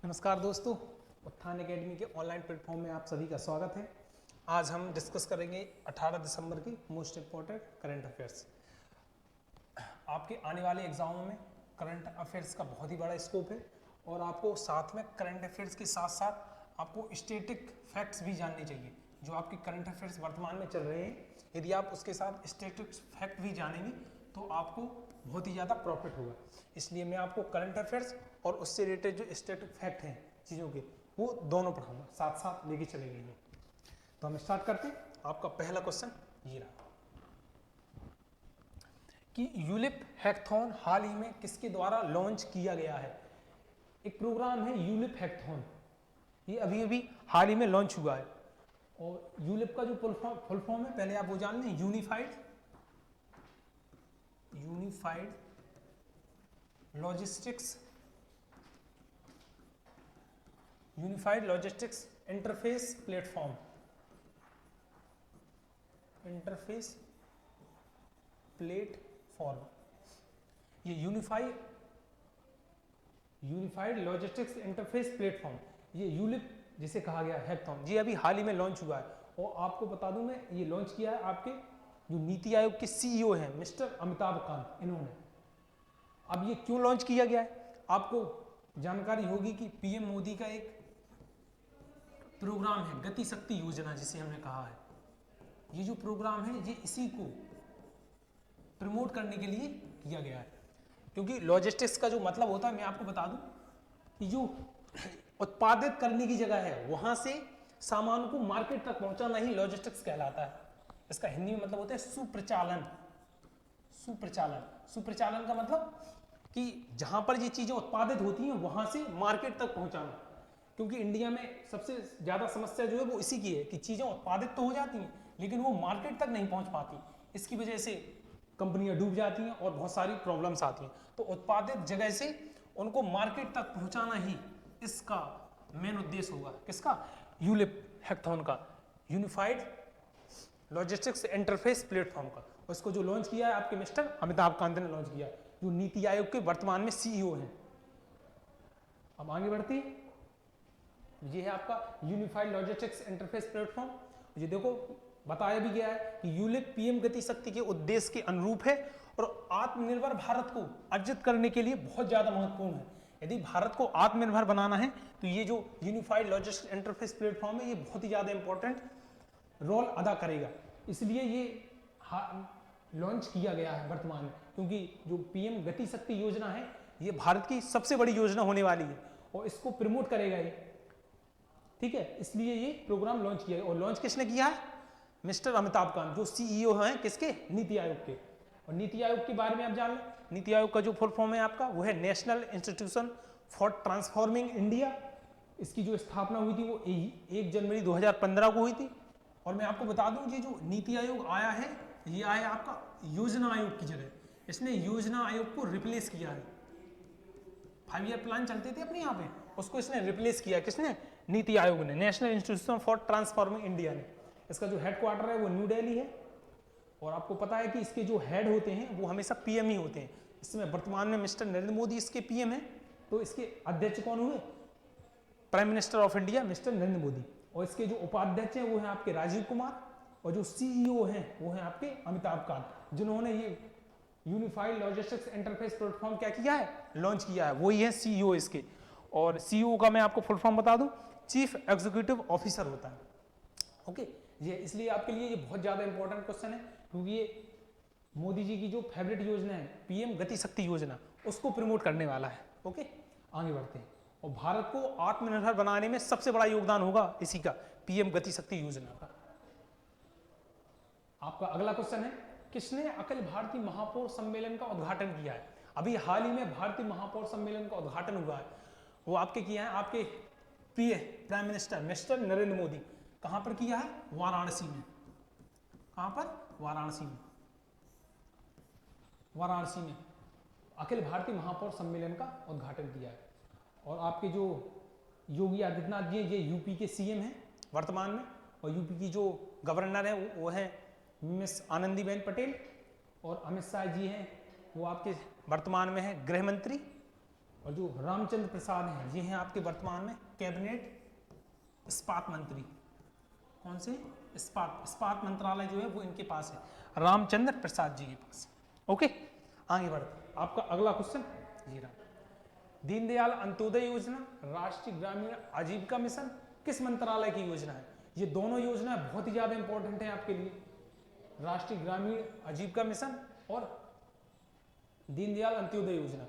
नमस्कार दोस्तों, उत्थान एकेडमी के ऑनलाइन प्लेटफॉर्म में आप सभी का स्वागत है। आज हम डिस्कस करेंगे 18 दिसंबर की मोस्ट इम्पोर्टेंट करंट अफेयर्स। आपके आने वाले एग्जामों में करंट अफेयर्स का बहुत ही बड़ा स्कोप है और आपको साथ में करंट अफेयर्स के साथ साथ आपको स्टैटिक फैक्ट्स भी जानने चाहिए। जो आपके करंट अफेयर्स वर्तमान में चल रहे हैं, यदि आप उसके साथ स्टैटिक फैक्ट भी जानेंगे तो आपको बहुत ही ज़्यादा प्रॉफिट होगा। इसलिए मैं आपको करंट अफेयर्स और उससे रिलेटेड जो स्टैटिक फैक्ट हैं चीज़ों के, वो दोनों पढ़ाऊंगा, साथ साथ लेके चलेंगे ये। तो हम स्टार्ट करते हैं। आपका पहला क्वेश्चन ये रहा कि यूलिप हैकथॉन हाल ही में किसके द्वारा लॉन्च किया गया है। एक प्रोग्राम है यूलिप हैकथॉन, ये अभी अभी हाल ही में लॉन्च हुआ है। और यूलिप का जो फुल फॉर्म है, पहले आप वो जान लें, यूनिफाइड लॉजिस्टिक्स इंटरफेस प्लेटफॉर्म। ये यूनिफाइड लॉजिस्टिक्स इंटरफेस प्लेटफॉर्म, ये यूलिप जिसे कहा गया हैकथॉन, ये अभी हाल ही में लॉन्च हुआ है। और आपको बता दूं मैं, ये लॉन्च किया है आपके जो नीति आयोग के सीईओ हैं मिस्टर अमिताभ कांत, इन्होंने। अब ये क्यों लॉन्च किया गया है, आपको जानकारी होगी कि पीएम मोदी का एक प्रोग्राम है गति शक्ति योजना, जिसे हमने कहा है। ये जो प्रोग्राम है ये इसी को प्रमोट करने के लिए किया गया है। क्योंकि लॉजिस्टिक्स का जो मतलब होता है, मैं आपको बता दूं कि जो उत्पादित करने की जगह है वहां से सामान को मार्केट तक पहुंचाना ही लॉजिस्टिक्स कहलाता है। इसका हिंदी में मतलब होता है सुप्रचालन। सुप्रचालन का मतलब कि जहां पर ये चीजें उत्पादित होती हैं वहां से मार्केट तक पहुंचाना। क्योंकि इंडिया में सबसे ज्यादा समस्या जो है वो इसी की है कि चीजें उत्पादित तो हो जाती हैं लेकिन वो मार्केट तक नहीं पहुंच पाती। इसकी वजह से कंपनियां डूब जाती हैं और बहुत सारी प्रॉब्लम्स आती हैं। तो उत्पादित जगह से उनको मार्केट तक पहुंचाना ही इसका मेन उद्देश्य होगा। किसका? यूलिप हैकथॉन का, यूनिफाइड लॉजिस्टिक्स इंटरफेस प्लेटफॉर्म का। उसको जो लॉन्च किया है आपके मिस्टर अमिताभ कांत ने लॉन्च किया, जो नीति आयोग के वर्तमान में सीईओ हैं। अब आगे बढ़ते हैं, ये है आपका यूनिफाइड लॉजिस्टिक्स इंटरफेस प्लेटफॉर्म। ये देखो बताया भी गया है कि यूलिप पीएम गति शक्ति के उद्देश्य के अनुरूप है और आत्मनिर्भर भारत को अर्जित करने के लिए बहुत ज्यादा महत्वपूर्ण है। यदि भारत को आत्मनिर्भर बनाना है तो ये जो यूनिफाइड लॉजिस्टिक्स इंटरफेस प्लेटफॉर्म है ये बहुत ही ज्यादा इंपॉर्टेंट रोल अदा करेगा। इसलिए ये लॉन्च किया गया है वर्तमान में, क्योंकि जो पीएम गति शक्ति योजना है ये भारत की सबसे बड़ी योजना होने वाली है और इसको प्रमोट करेगा ये। ठीक है, इसलिए ये प्रोग्राम लॉन्च किया। और लॉन्च किसने किया है? मिस्टर अमिताभ कांत, जो सीईओ हैं किसके? नीति आयोग के। और नीति आयोग के बारे में आप जान लें, नीति आयोग का जो फुल फॉर्म है आपका वो है national institution for transforming India. इसकी जो स्थापना हुई थी वो 1 जनवरी 2015 को हुई थी। और मैं आपको बता दूं, ये जो नीति आयोग आया है ये आया आपका योजना आयोग की जगह। इसने योजना आयोग को रिप्लेस किया है। 5 ईयर प्लान चलते थे अपने यहाँ पे, उसको इसने रिप्लेस किया। किसने? नीति आयोग ने, national institution for transforming India ने। इसका जो हेडक्वार्टर है वो न्यू दिल्ली है। और आपको पता है कि इसके जो हेड होते हैं वो हमेशा पीएम ही होते हैं। इसमें वर्तमान में मिस्टर नरेंद्र मोदी इसके पीएम हैं। तो इसके अध्यक्ष कौन हुए? Prime minister of India mister Narendra Modi. और इसके जो उपाध्यक्ष हैं वो हैं आपके राजीव कुमार। और जो सीईओ हैं वो हैं आपके अमिताभ कांत, जिन्होंने ये यूनिफाइड लॉजिस्टिक्स इंटरफेस प्लेटफॉर्म क्या किया है? लॉन्च किया है। वही है सीईओ इसके। और सीईओ का मैं आपको फुल फॉर्म बता दूं, चीफ एग्जीक्यूटिव ऑफिसर होता है। ओके, ये इसलिए आपके लिए ये बहुत ज्यादा इंपॉर्टेंट क्वेश्चन है, क्योंकि ये मोदी जी की जो फेवरेट योजना है पीएम गति शक्ति योजना, उसको प्रमोट करने वाला है। ओके, आगे बढ़ते हैं। और भारत को आत्मनिर्भर बनाने में सबसे बड़ा योगदान होगा इसी का, पीएम गति शक्ति योजना का। आपका अगला क्वेश्चन है, किसने अखिल भारतीय महापौर सम्मेलन का उद्घाटन किया है? अभी हाल ही में भारतीय महापौर सम्मेलन का उद्घाटन हुआ है, वो आपके किया है आपके प्रिय prime minister mister Narendra Modi. कहां पर किया है? वाराणसी में। कहां पर? वाराणसी में। वाराणसी में अखिल भारतीय महापौर सम्मेलन का उद्घाटन किया है। और आपके जो योगी आदित्यनाथ जी, ये यूपी के सीएम हैं वर्तमान में। और यूपी की जो गवर्नर है वो है मिस आनंदीबेन पटेल। और अमित शाह जी हैं, वो आपके वर्तमान में है गृह मंत्री। और जो रामचंद्र प्रसाद हैं ये हैं आपके वर्तमान में कैबिनेट इस्पात मंत्री। कौन से? इस्पात मंत्रालय जो है वो इनके पास है, रामचंद्र प्रसाद जी के पास। ओके, आगे बढ़ते। आपका अगला क्वेश्चन ये रहा, दीनदयाल अंत्योदय योजना, राष्ट्रीय ग्रामीण आजीविका मिशन किस मंत्रालय की योजना है? ये दोनों योजनाएं बहुत ही ज्यादा इंपॉर्टेंट है आपके लिए, राष्ट्रीय ग्रामीण आजीविका मिशन और दीनदयाल अंत्योदय योजना।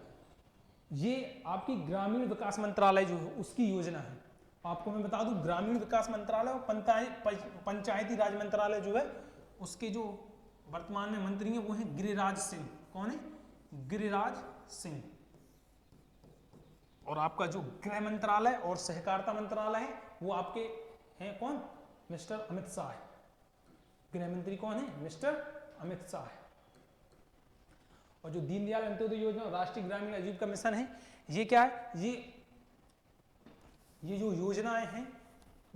ये आपकी ग्रामीण विकास मंत्रालय जो है उसकी योजना है। आपको मैं बता दूं, ग्रामीण विकास मंत्रालय और पंचायती राज मंत्रालय जो है उसके जो वर्तमान में मंत्री हैं वो हैं गिरिराज सिंह। कौन है? गिरिराज सिंह। और आपका जो गृह मंत्रालय और सहकारिता मंत्रालय है वो आपके हैं कौन? मिस्टर अमित शाह है। गृह मंत्री कौन है? मिस्टर अमित शाह है। और जो दीनदयाल अंत्योदय योजना और राष्ट्रीय ग्रामीण आजीविका मिशन है ये क्या है? ये जो योजनाएं हैं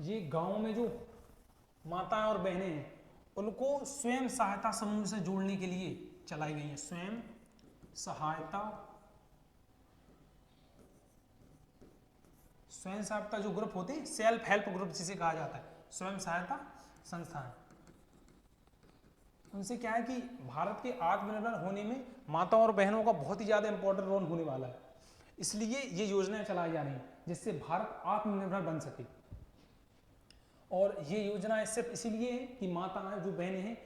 ये गांवों में जो माताएं और बहनें हैं उनको स्वयं सहायता समूह से जोड़ने के लिए चलाई गई है। स्वयं सहायता जो ग्रुप होते हैं, सेल्फ हेल्प ग्रुप जिसे कहा जाता है, स्वयं सहायता संस्थान। उनसे क्या है कि भारत के आत्मनिर्भर होने में माताओं और बहनों का बहुत ही ज्यादा इंपॉर्टेंट रोल होने वाला है, इसलिए ये योजनाएं चलाई जा रही हैं जिससे भारत आत्मनिर्भर बन सके। और ये योजनाएं सिर्फ इसीलिए है कि माताएं जो बहनें हैं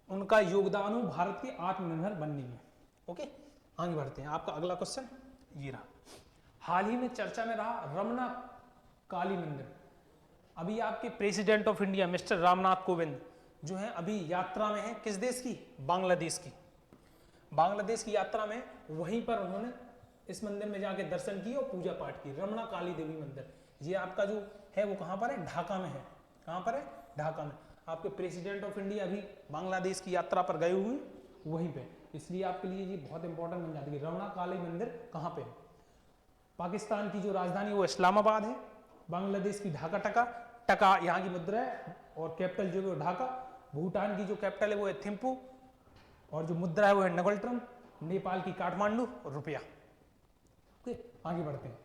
उनका योगदान हो भारत के आत्मनिर्भर बनने में। ओके, आगे बढ़ते हैं। आपका अगला क्वेश्चन ये रहा, हाल ही में चर्चा में रहा रमना काली मंदिर। अभी आपके president of India mister Ramnath Kovind जो है अभी यात्रा में है, किस देश की? बांग्लादेश की। बांग्लादेश की यात्रा में वहीं पर उन्होंने इस मंदिर में जाके दर्शन किए और पूजा पाठ की, रमना काली देवी मंदिर। ये आपका जो है वो कहाँ पर है? ढाका में है। कहाँ पर है? ढाका में। आपके प्रेसिडेंट ऑफ इंडिया अभी बांग्लादेश की यात्रा पर गए हुए वहीं पे, इसलिए आपके लिए ये बहुत इंपॉर्टेंट बन जाती है। रमना काली मंदिर कहाँ पे है? पाकिस्तान की जो राजधानी वो इस्लामाबाद है, बांग्लादेश की ढाका टका यहाँ की मुद्रा है और कैपिटल जो है वो ढाका। भूटान की जो कैपिटल है वो है थिम्पू और जो मुद्रा है वो है नगल्ट्रम। नेपाल की काठमांडू और रुपया। आगे बढ़ते हैं।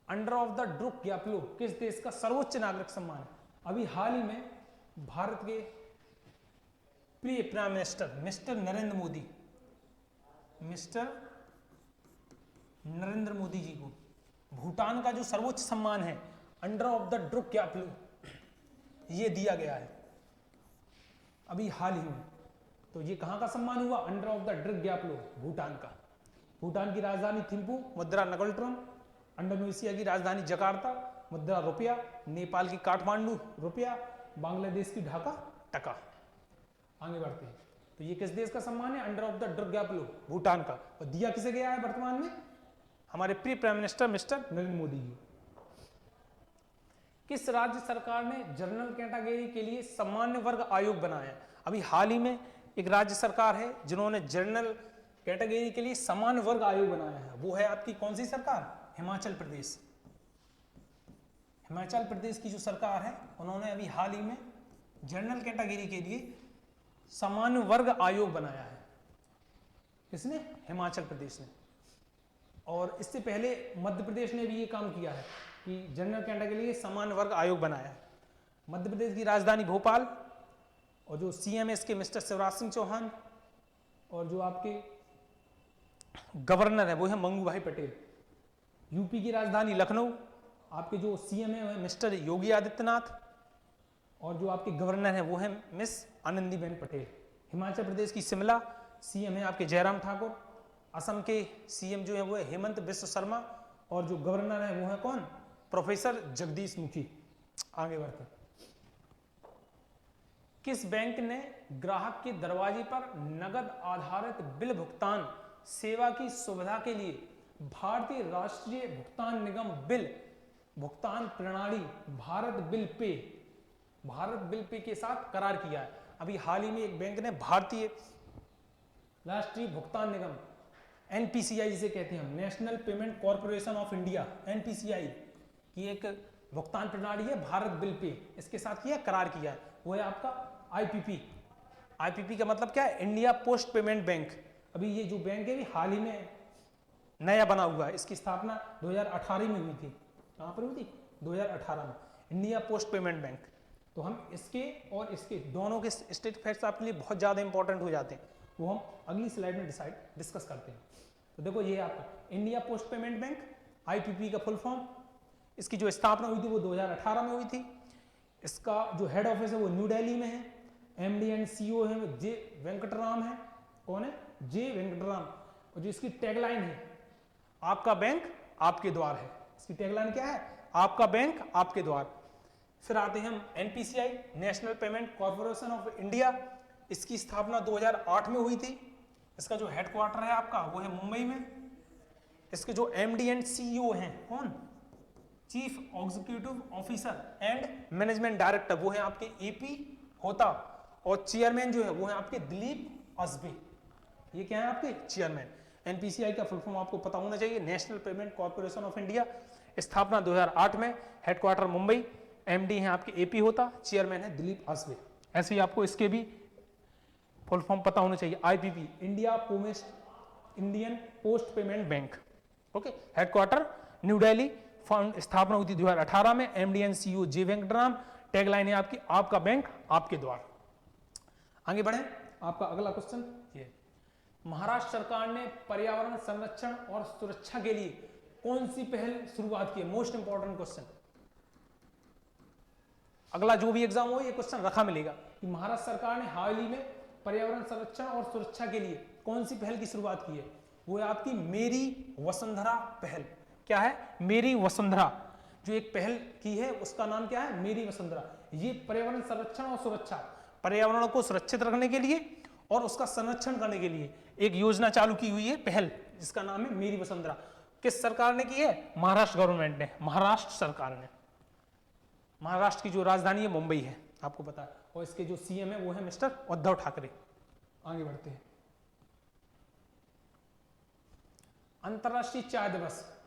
अंडर ऑफ द ड्रुक ग्यापलो किस देश का सर्वोच्च नागरिक सम्मान है? अभी हाल ही में भारत के प्रिय prime minister mister Narendra Modi ji को भूटान का जो सर्वोच्च सम्मान है अंडर ऑफ द ड्रुक ग्यापलो ये दिया गया है अभी हाल ही में। तो ये कहां का सम्मान हुआ? अंडर ऑफ द ड्रुक ग्यापलो, भूटान का। भूटान की राजधानी थिम्पू, मुद्रा नगल्ट्रम। इंडोनेशिया की राजधानी जकार्ता, मुद्रा रुपया। नेपाल की काठमांडू, रुपया। बांग्लादेश की ढाका टका। आगे बढ़ते हैं। तो ये किस देश का सम्मान है? अंडर ऑफ द ड्रुक ग्यापलो, भूटान का। और दिया किसे गया है वर्तमान में? हमारे प्रिय prime minister mister Narendra Modi ji. किस राज्य सरकार ने जनरल कैटेगरी के लिए सामान्य वर्ग आयोग बनाया? अभी हाल ही में एक राज्य सरकार है जिन्होंने जनरल कैटेगरी के लिए सामान्य वर्ग आयोग बनाया है। वो है आपकी कौन सी सरकार? हिमाचल प्रदेश। हिमाचल प्रदेश की जो सरकार है उन्होंने अभी हाल ही में जनरल कैटेगरी के लिए सामान्य वर्ग आयोग बनाया है। किसने? हिमाचल प्रदेश ने। और इससे पहले मध्य प्रदेश ने भी ये काम किया है कि जनरल कैटेगरी के लिए सामान्य वर्ग आयोग बनाया है। मध्य प्रदेश की राजधानी भोपाल और जो सीएम है इसके मिस्टर शिवराज सिंह चौहान और जो आपके गवर्नर है वो है मंगू भाई पटेल। यूपी की राजधानी लखनऊ, आपके जो सीएम है वो है मिस्टर योगी आदित्यनाथ और जो आपके गवर्नर है वो है मिस आनंदीबेन पटेल। हिमाचल प्रदेश की शिमला, सीएम है आपके जयराम ठाकुर। असम के सीएम जो है वो है हेमंत बिश्व शर्मा और जो गवर्नर है वो है कौन? प्रोफेसर जगदीश मुखी। आगे बढ़ते। किस बैंक ने ग्राहक के दरवाजे पर नगद आधारित बिल भुगतान सेवा की सुविधा के लिए भारतीय राष्ट्रीय भुगतान निगम बिल भुगतान प्रणाली भारत बिल पे के साथ करार किया है? अभी हाल ही में एक बैंक ने भारतीय राष्ट्रीय भुगतान निगम एनपीसीआई जिसे कहते हैं हम, national payment corporation of India, NPCI की एक भुगतान प्रणाली है भारत बिल पे, इसके साथ किया करार किया है। वो है आपका आईपीपी। आईपीपी का मतलब क्या है? India post payment bank. अभी ये जो बैंक है हाल ही में नया बना हुआ है, इसकी स्थापना 2018 में हुई थी। कहाँ पर हुई थी? 2018 में, इंडिया पोस्ट पेमेंट बैंक। तो हम इसके और इसके दोनों के स्टेट फैक्ट्स आपके लिए बहुत ज़्यादा इंपॉर्टेंट हो जाते हैं, वो हम अगली स्लाइड में डिस्कस करते हैं। तो देखो ये आपका India post payment bank, IPP का फुल फॉर्म, इसकी जो स्थापना हुई थी वो 2018 में हुई थी। इसका जो हेड ऑफिस है वो न्यू दिल्ली में है। MD एंड CEO है जे वेंकटराम है। कौन है? जे वेंकटराम। और जो इसकी टैगलाइन है, आपका बैंक आपके द्वार है। इसकी टैगलाइन क्या है? आपका बैंक आपके द्वार। फिर आते हैं हम NPCI, national payment corporation of India. इसकी स्थापना 2008 में हुई थी। इसका जो हेडक्वार्टर है आपका वो है मुंबई में। इसके जो MD एंड CEO हैं, कौन? Chief executive officer and management director, वो है आपके AP होता। और चेयरमैन जो है वो है आपके दिलीप असबे। ये क्या है आपके? चेयरमैन। NPCI का फुल फॉर्म आपको पता होना चाहिए, national payment corporation of India. स्थापना 2008 में, हेडक्वार्टर मुंबई, MD है आपके AP होता, चेयरमैन है दिलीप असबे। ऐसे ही आपको इसके भी फुल फॉर्म पता होना चाहिए। IPP, Indian post payment bank. Okay, headquarter new Delhi, found स्थापना हुई थी 2018 में। MD and CEO J Venkataram. Tagline है आपकी, आपका बैंक आपके द्वार। आगे बढ़े, आपका अगला क्वेश्चन ये, महाराष्ट्र सरकार ने पर्यावरण संरक्षण और सुरक्षा के लिए कौन सी पहल शुरुआत की है? मोस्ट इंपॉर्टेंट क्वेश्चन, अगला जो भी एग्जाम हो ये क्वेश्चन रखा मिलेगा कि महाराष्ट्र सरकार ने हाल ही में पर्यावरण संरक्षण और सुरक्षा के लिए कौन सी पहल की शुरुआत की है? वो है आपकी मेरी वसुंधरा पहल। क्या है? मेरी वसुंधरा। जो एक पहल की है उसका नाम क्या है? मेरी वसुंधरा। ये पर्यावरण संरक्षण और सुरक्षा, पर्यावरण को सुरक्षित रखने के लिए और उसका संरक्षण करने के लिए एक योजना चालू की हुई है, पहल, जिसका नाम है मेरी वसुंधरा। किस सरकार ने की है? महाराष्ट्र गवर्नमेंट ने, महाराष्ट्र सरकार ने। महाराष्ट्र की जो राजधानी है मुंबई है, आपको पता है। और इसके जो CM है वो है मिस्टर उद्धव ठाकरे। आगे बढ़ते हैं, अंतरराष्ट्रीय चाय दिवस।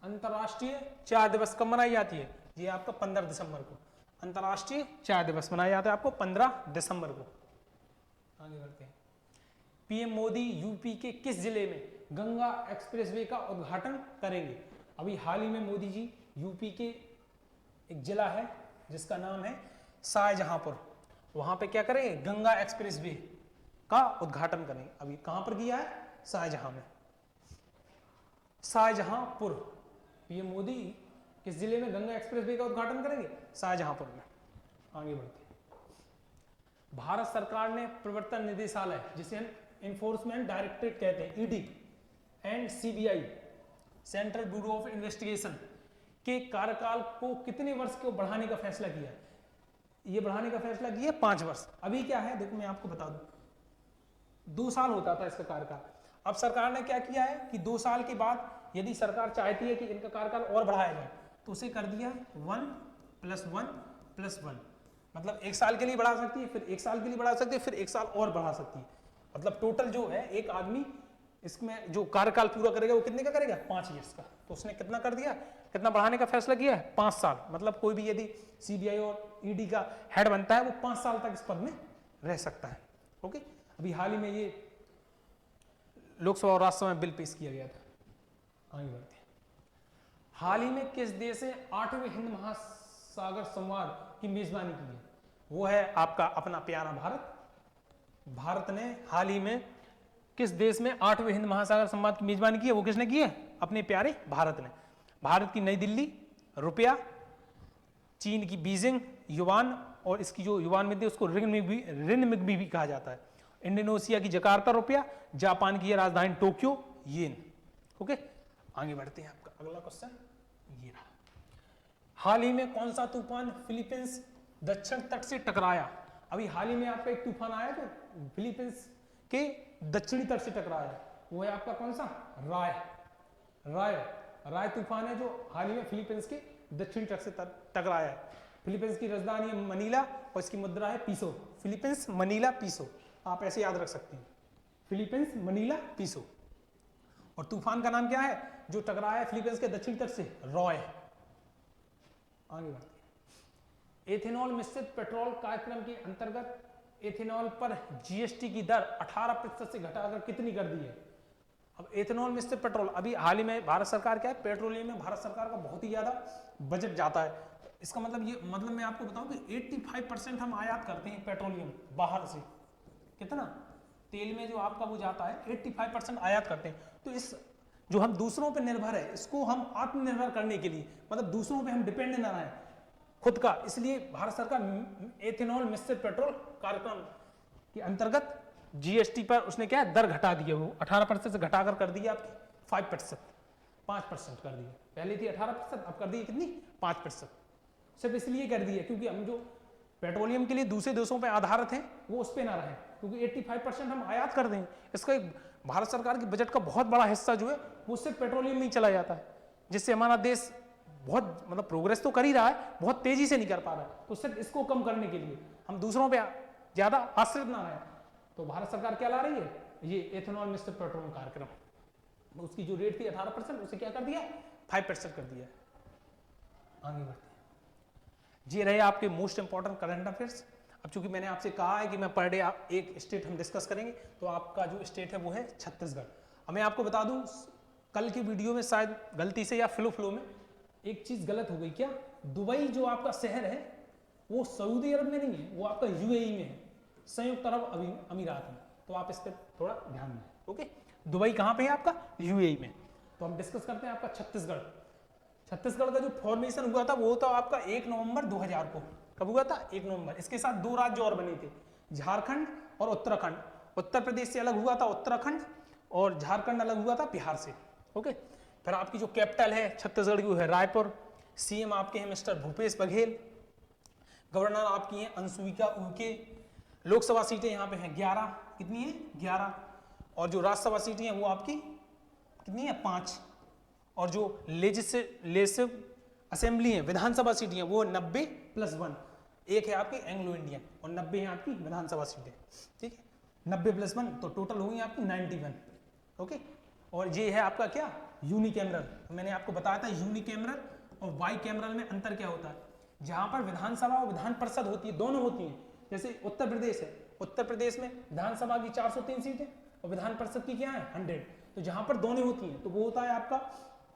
अंतरराष्ट्रीय चाय दिवस कब मनाई जाती है? ये आपका 15 दिसंबर को अंतरराष्ट्रीय चाय दिवस मनाया जाता है, आपको 15 दिसंबर को। आगे बढ़ते हैं, PM मोदी यूपी के किस जिले में गंगा एक्सप्रेसवे का उद्घाटन करेंगे? अभी हाल ही में मोदी जी यूपी के एक जिला है जिसका नाम है शाहजहांपुर, वहां पे क्या करेंगे? गंगा एक्सप्रेसवे का उद्घाटन करेंगे। अभी कहां पर किया है? शाहजहां में, शाहजहांपुर। PM मोदी किस जिले में गंगा एक्सप्रेसवे का उद्घाटन करेंगे? शाहजहांपुर में। आगे बढ़ते हैं, भारत सरकार ने प्रवर्तन निदेशालय, जिसे हम इन्फोर्समेंट डायरेक्टरेट कहते हैं, ED and CBI, central bureau of investigation, के कार्यकाल को कितने वर्ष को बढ़ाने का फैसला किया? ये बढ़ाने का फैसला किया 5 वर्ष। अभी क्या है देखो मैं आपको बता दूं, 2 साल होता था इसका कार्यकाल। अब सरकार ने क्या किया है कि 2 साल के बाद यदि सरकार चाहती है कि इनका कार्यकाल और बढ़ाया जाए तो उसे कर दिया 1+1+1, मतलब 1 साल के लिए बढ़ा सकती है, फिर 1 साल के लिए बढ़ा सकती है, फिर 1 साल और बढ़ा सकती है। मतलब टोटल जो है एक आदमी इसमें जो कार्यकाल पूरा करेगा वो कितने का करेगा? 5 ईयर्स का। तो उसने कितना कर दिया, कितना बढ़ाने का फैसला किया है? 5 साल। मतलब कोई भी यदि CBI और ED का हेड बनता है वो 5 साल तक इस पद में रह सकता है। ओके, अभी हाल ही में ये लोकसभा और राज्यसभा में बिल पेश किया गया था। आगे बढ़ते हैं, हाल ही में किस देश ने 8वें हिंद महासागर संवाद की मेजबानी की है? वो है आपका अपना प्यारा भारत। भारत ने हाल ही में किस देश में 8वें हिंद महासागर संवाद की मेजबानी की है? वो किसने की है? अपने प्यारे भारत ने। भारत की नई दिल्ली रुपया, चीन की बीजिंग युवान, और इसकी जो युवान में थी उसको रिनमिग्बी भी कहा जाता है। इंडोनेशिया की जकार्ता रुपया, जापान की राजधानी टोक्यो येन। ओके, आगे बढ़ते हैं, आपका अगला क्वेश्चन ये रहा, हाल ही में कौन सा तूफान फिलीपींस दक्षिण तट से टकराया? अभी हाल ही में आपका एक तूफान आया जो फिलीपींस के दक्षिणी तट से टकराया, वो है आपका कौन सा? राय तूफान है जो हाल ही में फिलीपींस के दक्षिणी तट से टकराया है। फिलीपींस की राजधानी है मनीला और इसकी मुद्रा है पीसो। फिलीपींस, मनीला, पीसो, आप ऐसे याद रख सकते हैं, फिलीपींस, मनीला, पीसो। और तूफान का नाम क्या है जो टकराया है फिलीपींस के दक्षिणी तट से? रॉय। आगे बढ़ते हैं, एथेनॉल मिश्रित पेट्रोल कार्यक्रम के अंतर्गत एथेनॉल पर GST की दर 18% से घटाकर कितनी कर दी है? अब एथेनॉल मिश्रित पेट्रोल, अभी हाल ही में भारत सरकार क्या है, पेट्रोलियम में भारत सरकार का बहुत ही ज़्यादा बजट जाता है। इसका मतलब ये, मतलब मैं आपको बताऊं कि 85% हम आयात करते हैं पेट्रोलियम बाहर से। कितना तेल में जो आपका वो जाता है 85% आयात करते हैं। तो इस जो हम दूसरों पे निर्भर है, इसको हम आत्मनिर्भर करने के लिए, मतलब दूसरों पे हम डिपेंड न रहें खुद का, इसलिए भारत सरकार एथेनॉल मिश्रित पेट्रोल कार्यक्रम के अंतर्गत जीएसटी पर उसने क्या है, दर घटा दिया, वो 18% से घटाकर कर दिया आपकी 5% कर दिया। पहले थी 18%, अब कर दी कितनी, 5%। सिर्फ इसलिए कर दिया क्योंकि हम जो पेट्रोलियम के लिए दूसरे देशों पे आधारित हैं वो उस पे ना रहे, क्योंकि 85% हम आयात कर दें। इसका एक भारत सरकार की बजट का बहुत बड़ा हिस्सा जो है वो सिर्फ पेट्रोलियम में ही चला जाता है, जिससे हमारा देश बहुत मतलब प्रोग्रेस तो कर ही रहा है, बहुत तेजी से नहीं कर पा रहा है। तो सिर्फ इसको कम करने के लिए हम दूसरों पे ज्यादा आश्रित ना रहे, तो भारत सरकार क्या ला रही है, ये एथेनॉल मिश्रित पेट्रोल कार्यक्रम। उसकी जो रेट थी 18%, उसे क्या कर दिया, 5% कर दिया। आगे बढ़ते हैं। ये रहे आपके मोस्ट इंपॉर्टेंट करंट अफेयर्स। अब चूंकि मैंने आपसे कहा है कि मैं पर डे आप एक स्टेट हम डिस्कस करेंगे, तो आपका जो स्टेट है वो है छत्तीसगढ़। अब मैं आपको बता दूं, कल की वीडियो में शायद गलती से या फ्लो में एक चीज गलत हो गई। क्या, दुबई जो आपका शहर है वो सऊदी अरब में नहीं है, वो आपका यूएई में है, संयुक्त अरब अमीरात में। तो आप इस पर थोड़ा ध्यान दें। ओके, दुबई कहाँ पे है आपका, यूएई में। तो हम डिस्कस करते हैं आपका छत्तीसगढ़। छत्तीसगढ़ का जो फॉर्मेशन हुआ था वो था आपका 1 नवंबर 2000 को। कब हुआ था, 1 नवंबर। इसके साथ 2 राज्य और बने थे, झारखंड और उत्तराखंड। उत्तर प्रदेश से अलग हुआ था उत्तराखंड, और झारखंड अलग हुआ था बिहार से। ओके, फिर आपकी जो कैपिटल है छत्तीसगढ़ की वो है रायपुर। सीएम आपके हैं मिस्टर भूपेश बघेल। गवर्नर आपकी हैं अंशुविका उइके। लोकसभा सीटें यहाँ पे हैं 11। कितनी है, 11। और जो राज्यसभा सीटें हैं वो आपकी कितनी है, 5। और जो लेजिस्लेटिव असेंबली है, विधानसभा सीटें हैं, वो 90+1। एक है आपकी एंग्लो इंडियन और 90 है आपकी विधानसभा सीटें। ठीक है, 90+1 तो टोटल होगी आपकी 91। ओके, और ये है आपका क्या, यूनिकैमरल। मैंने आपको बताया था यूनिकैमरल और बाईकैमरल में अंतर क्या होता है। जहां पर विधानसभा और विधान परिषद होती है, दोनों होती हैं। जैसे उत्तर प्रदेश है, उत्तर प्रदेश में विधानसभा की 403 सीटें और विधान परिषद की क्या है 100। तो जहां पर दोनों होती हैं तो वो होता है आपका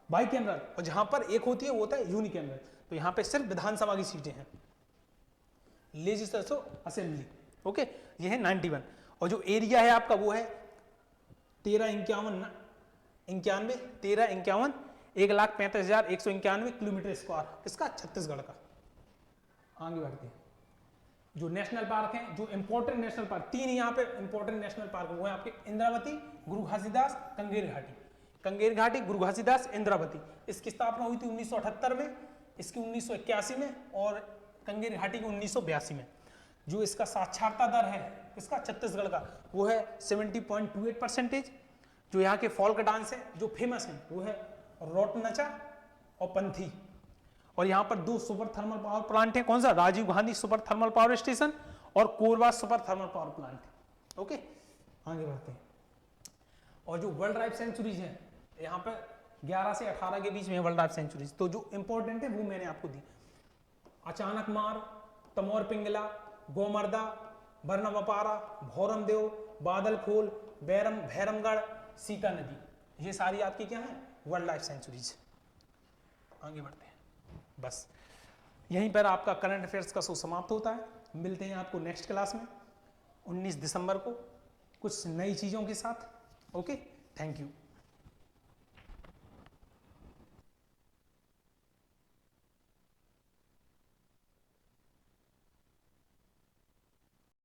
बाईकैमरल, और जहां पर एक होती है वो होता है यूनिकैमरल। तो यहाँ पे सिर्फ विधानसभा की सीटें हैं, लेजिस्लेटिव असेंबली। ओके, ये है 91। और जो एरिया है आपका वो है 1351 1,35,191 किलोमीटर स्क्वायर, किसका, छत्तीसगढ़ का। आगे बढ़ते हैं। जो नेशनल पार्क हैं, जो इंपॉर्टेंट नेशनल पार्क, 3 यहाँ पे इंपॉर्टेंट नेशनल पार्क वो है आपके इंद्रावती, गुरु घासीदास, कंगेर घाटी। कंगेर घाटी, गुरु घासीदास, इंद्रावती। इसकी स्थापना हुई थी 1978 में, इसकी 1981 में, और कंगेर घाटी की 1982 में। जो इसका साक्षरता दर है इसका छत्तीसगढ़ का वो है 70.28%। जो यहाँ के फोल्क डांस है जो फेमस है वो है रोटनचा और पंथी। और यहाँ पर 2 सुपर थर्मल पावर प्लांट है। कौन सा, Rajiv Gandhi super thermal power station और Korba super thermal power plant. Okay, आगे बढ़ते हैं। और जो वर्ल्ड लाइफ सेंचुरीज है यहाँ पर 11 से 18 के बीच में वर्ल्ड लाइफ सेंचुरीज। तो जो इंपॉर्टेंट है वो मैंने आपको दी। अचानक मार, तमोर पिंगला, गोमर्दा, बर्नवापारा, भौरमदेव, बादल खोल, भैरमगढ़, सीता नदी, ये सारी आपकी क्या है, वर्ल्ड लाइफ सेंचुरीज। आगे बढ़ते हैं। बस यहीं पर आपका करंट अफेयर्स का शो समाप्त होता है। मिलते हैं आपको नेक्स्ट क्लास में 19 दिसंबर को कुछ नई चीज़ों के साथ। Okay, thank you.